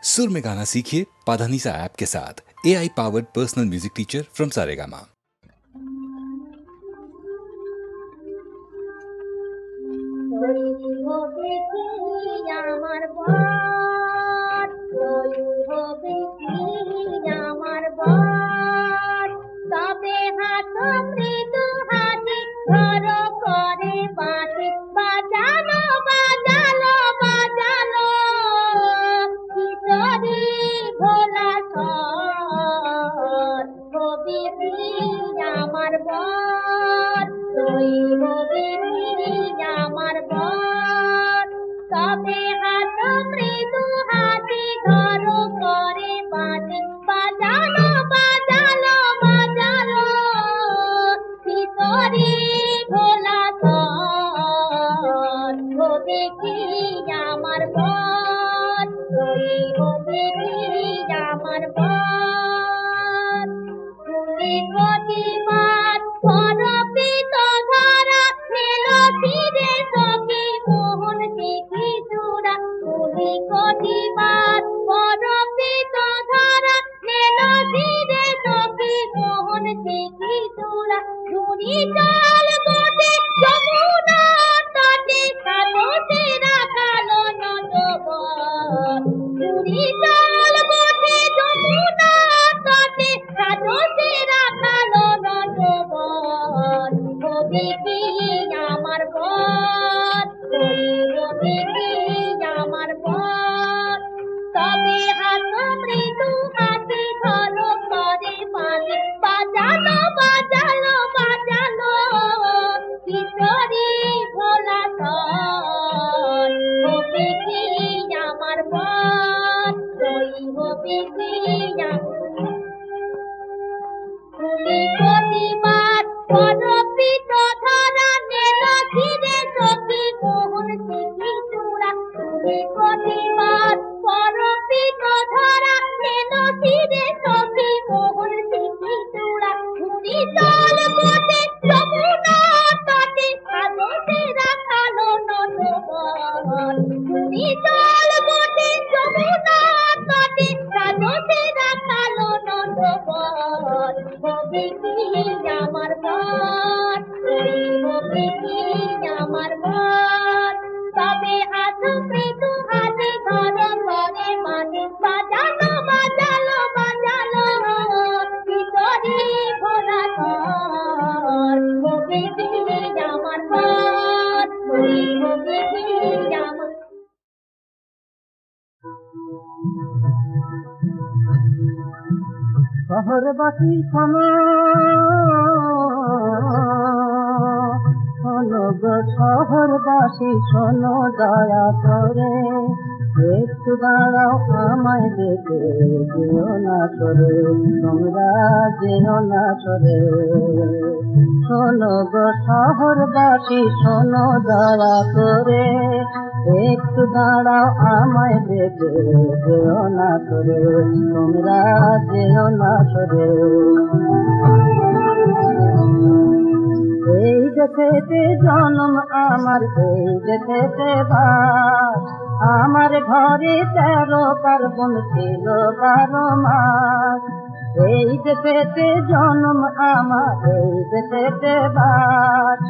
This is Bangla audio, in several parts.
सुर में गाना सीखिए पाधानीसा ऐप के साथ। AI powered personal music teacher from Saregama. শহরবাসী শোনো শোনো গো শহরবাসী শোনো দয়া করে একটু দাঁড়াও আমায় দেখে যেও না সরে তোমরা যেও না সরে শোনো গো শহরবাসী শোনো দয়া করে একটু দাঁড়াও আমায় দেখে যেও না সরে তোমরা যেও না সরে এই দেশেতে জন্ম আমার এই দেশেতে বাস আমার ঘরে 13 পার্বণ ছিল 12 মাস এই দেশেতে জন্ম আমার এই দেশেতে বাস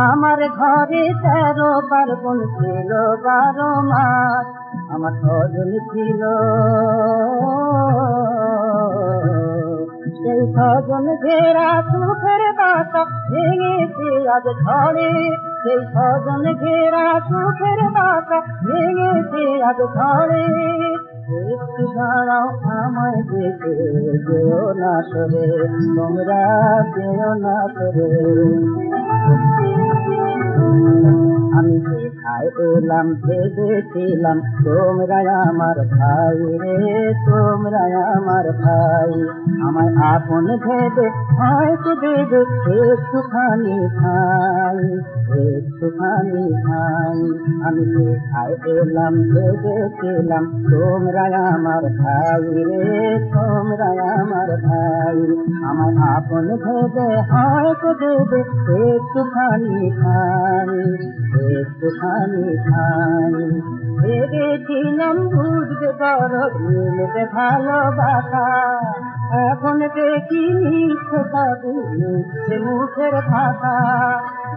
আমার ঘরে 13 পার্বণ ছিল 12 মাস আমার স্বজন ছিল সেই স্বজন ঘেরা সুখের বাসা ভেঙেছে আজ ঝড়ে সেই স্বজন ঘেরা সুখের বাসা ভেঙেছে আজ ঝড়ে একটু দাঁড়াও আমায় দেখে যেও না সরে তোমরা যেও না সরে আমি কোথায় এলাম ভেবেছিলাম তোমরা আমার ভাই রে তোমরা আমার ভাই আমায় আপন ভেবে হয়তো দেবে একটুখানি ঠাই একটুখানি ঠাই আমি কোথায় এলাম ভেবেছিলাম তোমরা আমার ভাই রে তোমরা আমার ভাই আমায় আপন ভেবে হয়তো দেবে একটুখানি ঠাই একটুখানি আমি খাই ভেবেছিলাম বুঝতে পারো মিলবে ভালোবাসা এখন দেখি মিথ্যে তবে মিথ্যে মুখের ভাষা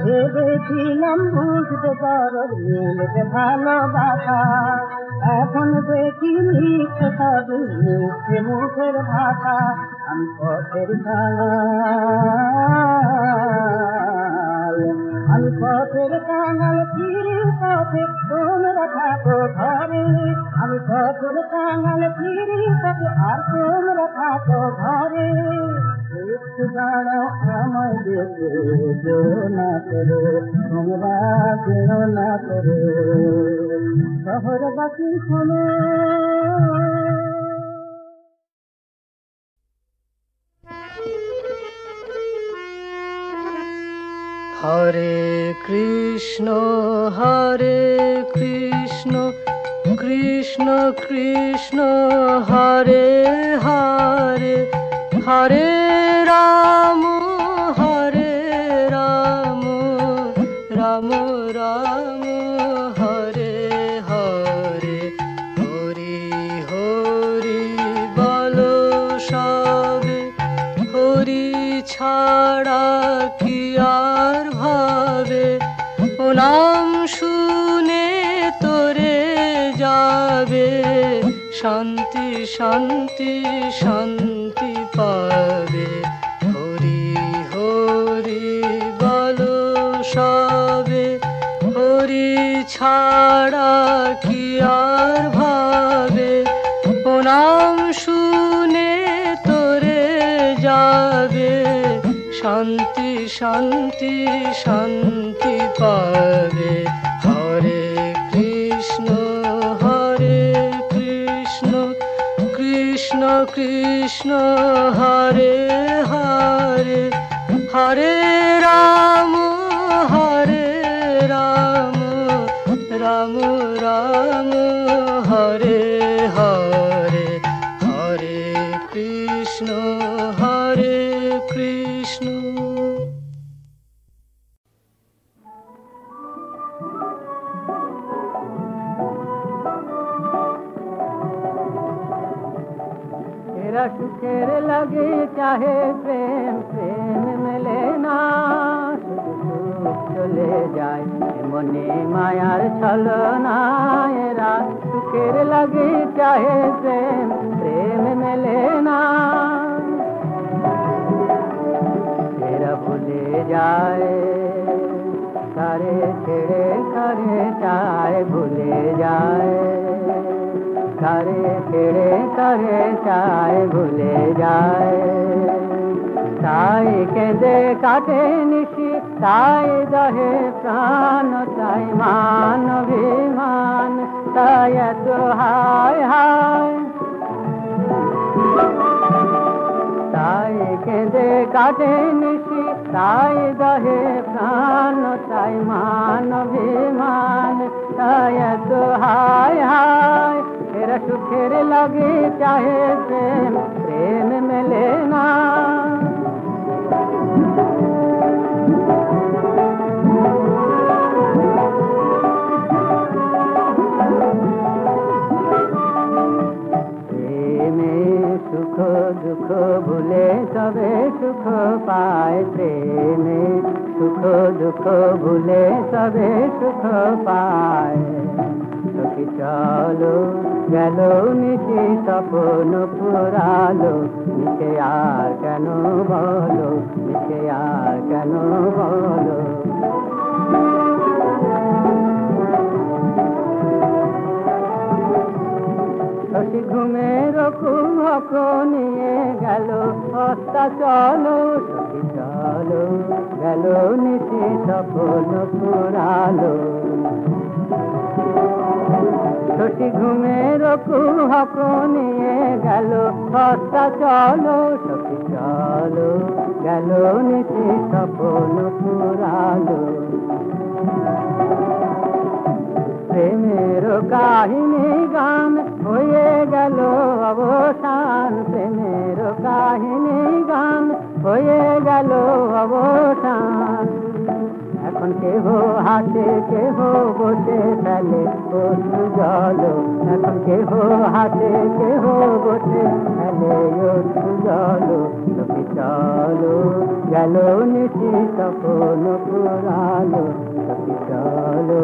ভেবেছিলাম বুঝতে পারো মিলবে ভালোবাসা এখন দেখি মিথ্যে তবে মিথ্যে মুখের ভাষা আমি পথের কাঙাল আমি পথের কাঙাল ফিরে পথে তোমরা থাকো ঘরে আমি পথের কাঙাল ফিরে পথে আর তোমরা থাকো ঘরে একটু দাঁড়াও আমায় দেখে যেও না করে তোমরা যেও না করে শহরবাসী শোনো হরে কৃষ্ণ কৃষ্ণ কৃষ্ণ হরে হরে হরে রাম রাম রাম হরে হরে হরি হরি বলো সবে হরি ছাড়া কি আর ভাবে ও নাম শুনে তোরে যাবে শান্তি শান্তি শান্তি পাবে হরি হরি বলো সবে হরি ছাড়া কি আর ভাবে ও নাম শুনে তোরে যাবে শান্তি শান্তি শান্তি পাবে হরে কৃষ্ণ কৃষ্ণ কৃষ্ণ হরে হরে হরে রাম রাম রাম হরে হরে হরে কৃষ্ণ কৃষ্ণ तेरा सुखेर लगे चाहे प्रेम प्रेम मिले ना सुख चले जाए मने मायार छलना एरा सुखेर लगे चाहे प्रेम प्रेम मिले ना तेरा भूले जाए करे छेड़े करे चाहे भूले जाए करे छेड़े करे चाहे भूले जाए ताई केंदे काटे निशी ताई दहे प्राण ताई मान अभिमान ताई तो हाय हाय ताई केंदे काटे निशी ताई दहे प्राण ताई मान अभिमान ताई तो हाय हाय तेरा सुखेर लगे चाहे प्रेम प्रेम मिले ना प्रेमे सुख दुख भूले सबे सुख पाए प्रेमे सुख दुख भूले सबे सुख पाए सखी चलो গেলো নিশি স্বপ্ন পুরালো নিশে আর কেন বলো নিশে আর কেন বলো শশী ঘুমের কুহক নিয়ে গেল হস্তা চলো সখী চলো গেল নিশি স্বপ্ন পুরালো শশী ঘুমের কুহক নিয়ে গেল হস্তা চলো সখী চলো গেল নিশি স্বপ্ন পুরালো প্রেমের কাহিনী গান হয়ে গেল অবসান প্রেমের কাহিনী গান হয়ে গেল অবসান এখন কেহ হাসে কেহ বসে ফেলে অশ্রু জল, এখন কেহ হাসে কেহ বসে ফেলে অশ্রু জল। লোকে চলো গেল নিশি তখন পুরালো, লোকে চলো।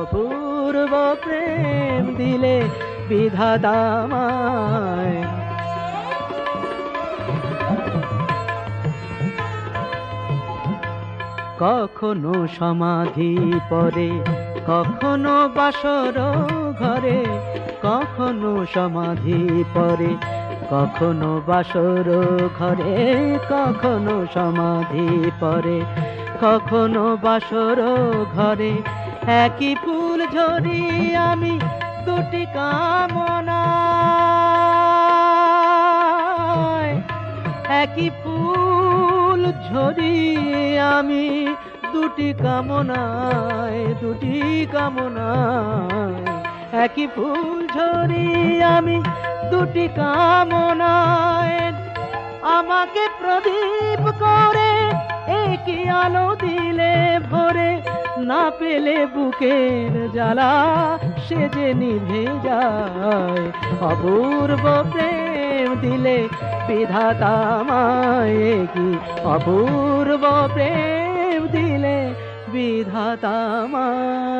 অপূর্ব প্রেম দিলে বিধাতা আমায়। কখনো সমাধি পরে, কখনো বাসর ঘরে, কখনো সমাধি পরে, কখনো বাসর ঘরে, কখনো সমাধি পরে, কখনো বাসর ঘরে, একই ফুল ঝরি আমি দুটি কামনায়, একই ফুল ঝরি আমি দুটি কামনায়, দুটি কামনায়, একই ফুল ঝরি আমি দুটি কামনায়। আমাকে প্রদীপ করে একই আলো দিলে ভরে, না পেলে বুকের জ্বালা সে যে নিভে যায়। অপূর্ব প্রেম দিলে বিধাতা আমায়, কি অপূর্ব প্রেম দিলে বিধাতা আমায়।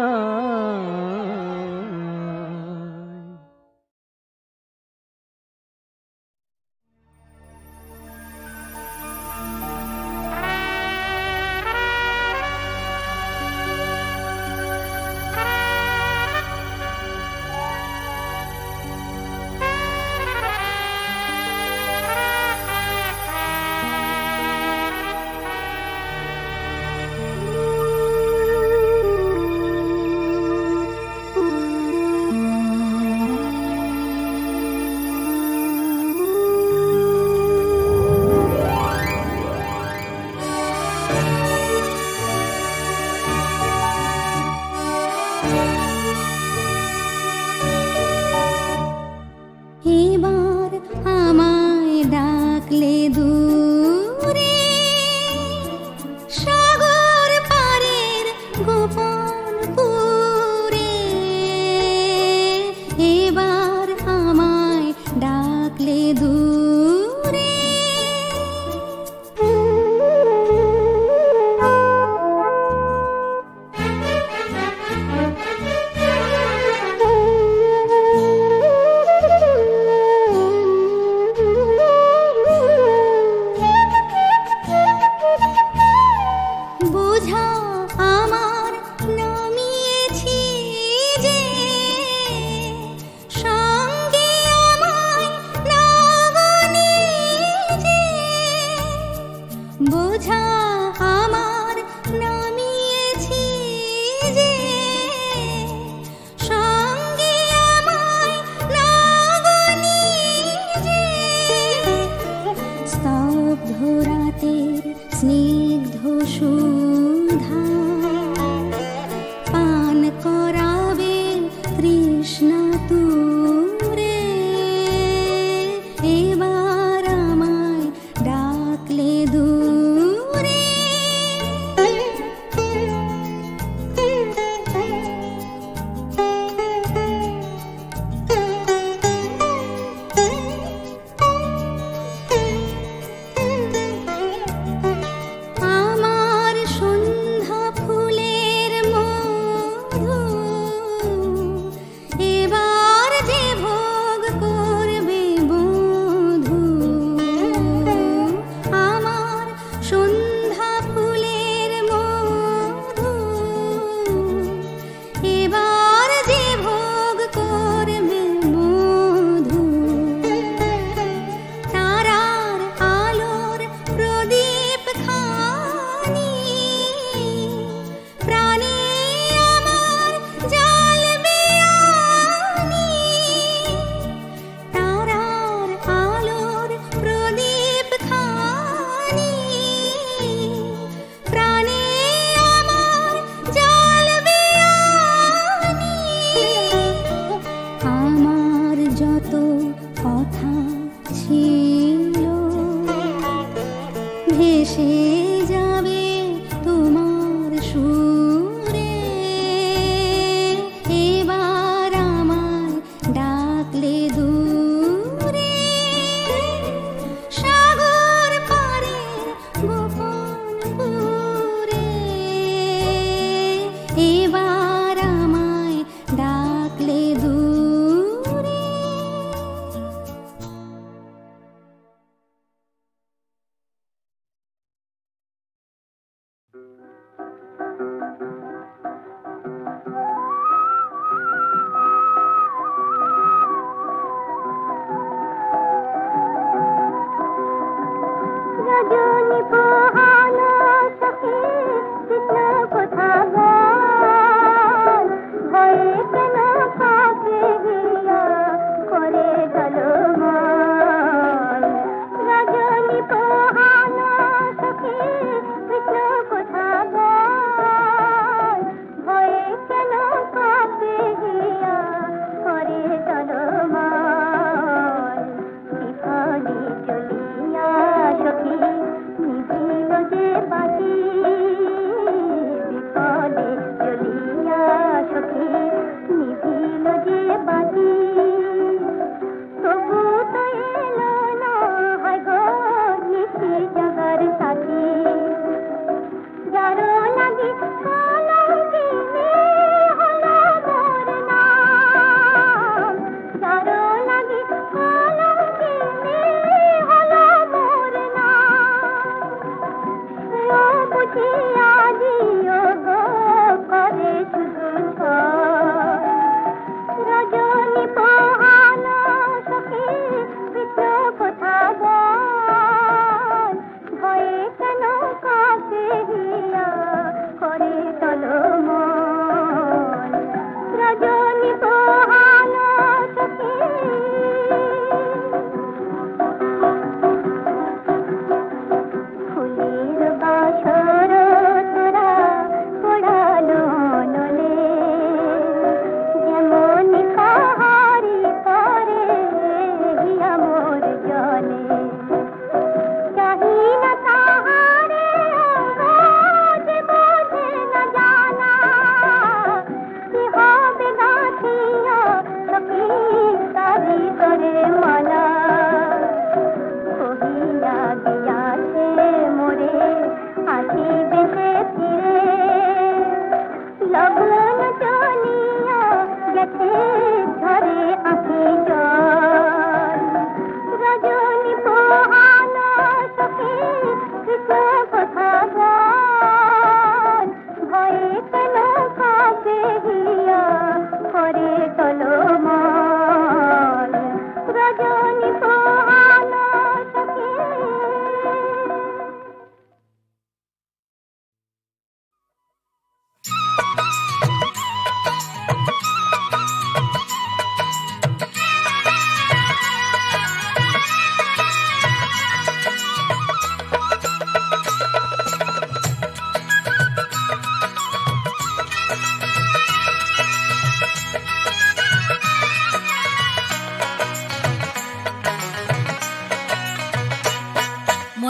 এবার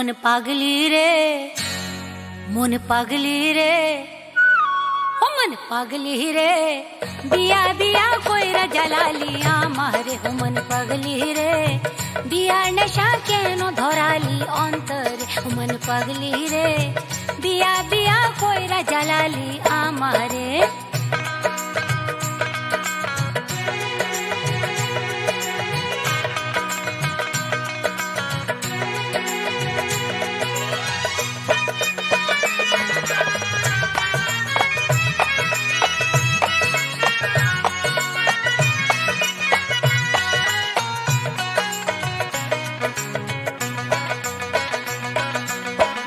मन पागली रे मन पागली रे हो मन पागली रे बिया बिया कोइरा जलाली आमारे हो मन पागली रे बिया नशा केनो धराली अंतरे हो मन पागली रे बिया बिया कोइरा जलाली आमारे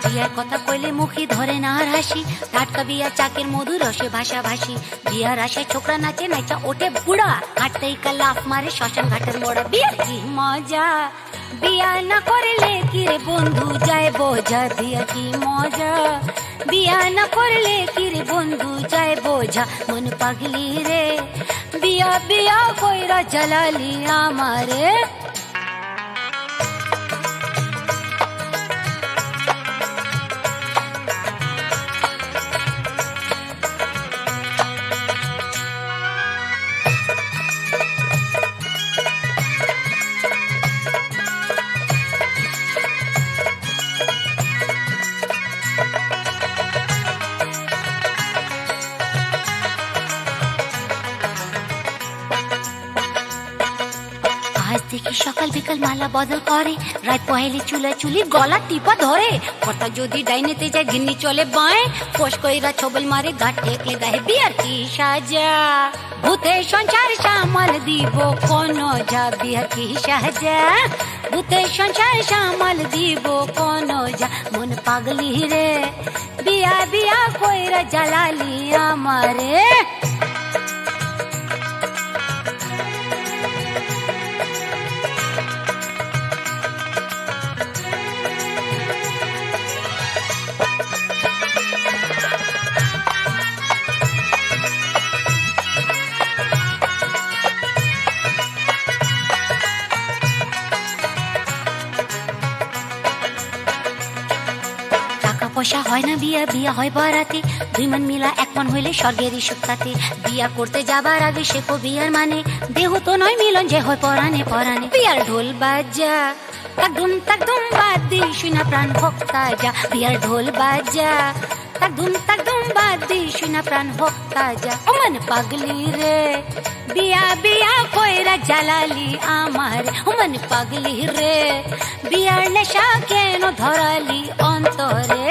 বিয়ার কথা কইলে মুখে ধরে না হাসি টাটকা বিয়া চাকের মধুর রসে ভাষা ভাসি বিয়ার আশায় ছোকরা নাচে নাচা ওঠে বুড়া হাঁটতেই লাফ মারে শ্মশান ঘাটের মোড়া বিয়ার কি মজা বিয়া না করলে কি রে বন্ধু যায় বোঝা বিয়া কি মজা বিয়া না করলে কি রে বন্ধু যায় বোঝা মন পাগলি রে বিয়া বিয়া কইরা জ্বালালি আমারে দেখি সকাল বিকাল মালা বদল করে রাত পহেলে চুলা চুলি গলা টিপা ধরে কথা যদি ডাইনেতে যায় ঘিন্নি চলে বাঁয়ে ফোস কইরা ছবল মারে গাট টেকলে গায়ে বিয়ার কি সাজা ভূতে সংসার সামাল দিব কোন যা বিয়ার কি সাজা ভূতে সংসার সামাল দিব কোন যা মন পাগলি রে বিয়া বিয়া কইরা জ্বালালি আমারে পয়সা হয় না বিয়া বিয়া হয় বারাতে দুই মন মিলা এক মন হইলে স্বর্গেরই সুখাতে বিয়া করতে যাবার আগে শেখো বিয়ার মানে দেহ তো নয় মিলন যে হয় পরাণে পরাণে বিয়ার ঢোল বাজা তাক দুম বাদ দি শুনা প্রাণ ভক্তা যা বিয়ার ঢোল বাজা তাক দুম বাদ দি শুনা প্রাণ ভক্তা যা ও মন পাগলি রে বিয়া বিয়া কইরা জ্বালালি আমার ও মন পাগলি রে বিয়ার নেশা কেন ধরালি অন্তরে